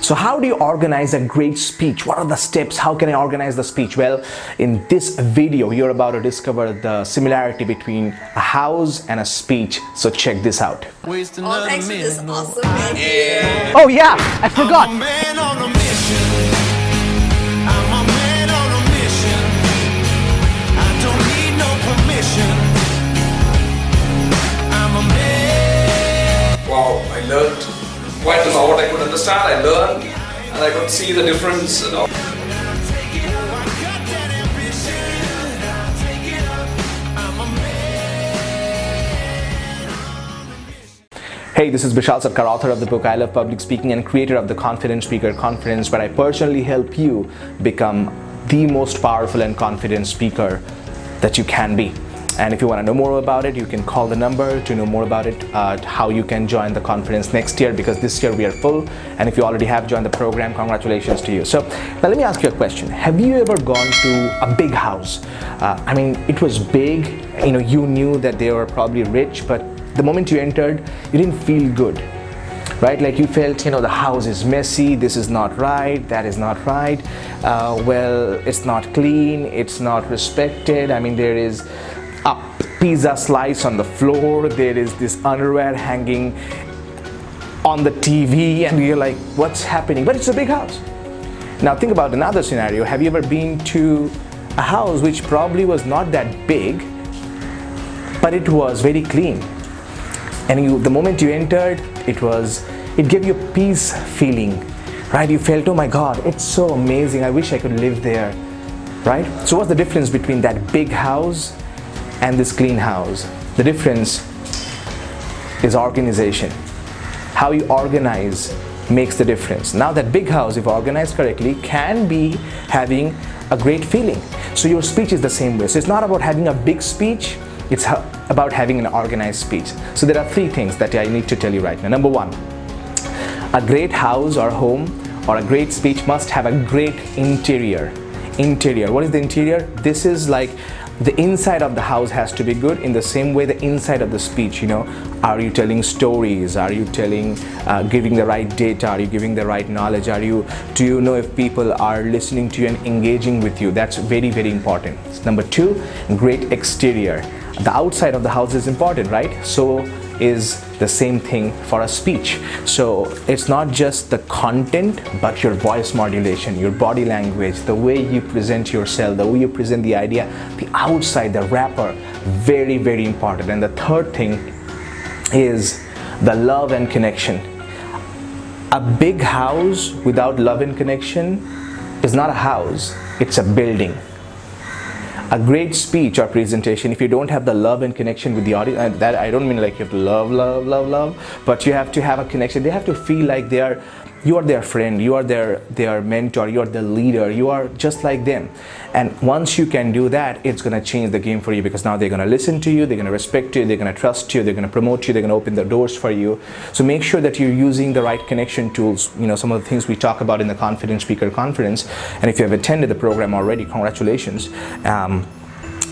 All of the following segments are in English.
So how do you organize a great speech? What are the steps? How can I organize the speech? Well, in this video, you're about to discover the similarity between a house and a speech. So check this out. Oh, thanks for this awesome video. Oh yeah, I forgot. I'm a man on a mission. I'm a man on a mission. I don't need no permission. I'm a man. Wow, I learned quite a lot. What I could understand, I learned, and I could see the difference. Hey, this is Bishal Sarkar, author of the book I Love Public Speaking and creator of the Confident Speaker Conference, where I personally help you become the most powerful and confident speaker that you can be. And if you want to know more about it, you can call the number to know more about it, how you can join the conference next year, because this year we are full. And if you already have joined the program, congratulations to you. So now let me ask you a question. Have you ever gone to a big house? I mean, it was big, you knew that they were probably rich, but the moment you entered, you didn't feel good, right? Like you felt, the house is messy, this is not right, that is not right. Well, it's not clean, it's not respected. I mean, there is a pizza slice on the floor, there is this underwear hanging on the TV, and you're like, what's happening? But it's a big house. Now think about another scenario. Have you ever been to a house which probably was not that big, but it was very clean? And the moment you entered, it gave you a peace feeling, right? You felt, oh my God, it's so amazing. I wish I could live there, right? So what's the difference between that big house and this clean house? The difference is organization. How you organize makes the difference. Now that big house, if organized correctly, can be having a great feeling. So your speech is the same way. So it's not about having a big speech, it's about having an organized speech. So there are three things that I need to tell you right now. Number one, a great house or home or a great speech must have a great interior. Interior, what is the interior? This is like the inside of the house has to be good. In the same way, the inside of the speech, are you telling stories? Are you giving the right data? Are you giving the right knowledge? Do you know if people are listening to you and engaging with you? That's very, very important. Number two, great exterior. The outside of the house is important, right? So is the same thing for a speech. So it's not just the content, but your voice modulation, your body language, the way you present yourself, the way you present the idea, the outside, the wrapper, very, very important. And the third thing is the love and connection. A big house without love and connection is not a house, it's a building. A great speech or presentation, if you don't have the love and connection with the audience, and that I don't mean like you have to love, but you have to have a connection. They have to feel like you are their friend, you are their mentor, you are their leader, you are just like them. And once you can do that, it's going to change the game for you, because now they're going to listen to you, they're going to respect you, they're going to trust you, they're going to promote you, they're going to open the doors for you. So make sure that you're using the right connection tools, some of the things we talk about in the Confident Speaker Conference. And if you have attended the program already, congratulations.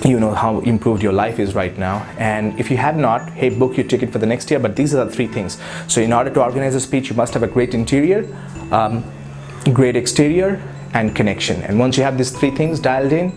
You know how improved your life is right now. And if you have not, hey, book your ticket for the next year. But these are the three things. So in order to organize a speech, you must have a great interior, great exterior, and connection. And once you have these three things dialed in,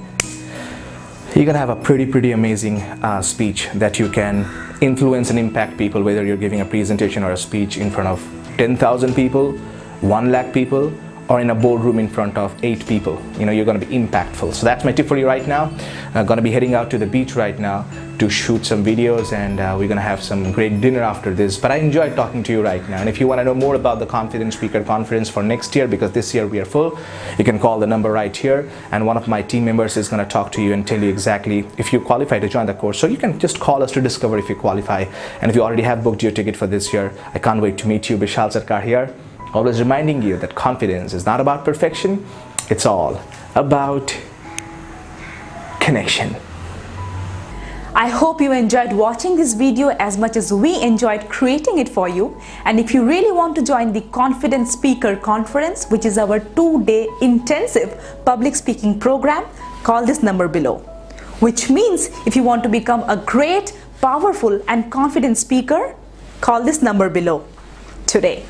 you're gonna have a pretty amazing speech that you can influence and impact people, whether you're giving a presentation or a speech in front of 10,000 people, 1 lakh people, or in a boardroom in front of 8 people. You're going to be impactful. So that's my tip for you right now. I'm going to be heading out to the beach right now to shoot some videos, and we're going to have some great dinner after this. But I enjoyed talking to you right now. And if you want to know more about the Confident Speaker Conference for next year, because this year we are full, you can call the number right here, and one of my team members is going to talk to you and tell you exactly if you qualify to join the course. So you can just call us to discover if you qualify. And if you already have booked your ticket for this year, I can't wait to meet you. Bishal Sarkar here, always reminding you that confidence is not about perfection, it's all about connection. I hope you enjoyed watching this video as much as we enjoyed creating it for you. And if you really want to join the Confident Speaker Conference, which is our 2-day intensive public speaking program, call this number below. Which means if you want to become a great, powerful and confident speaker, call this number below today.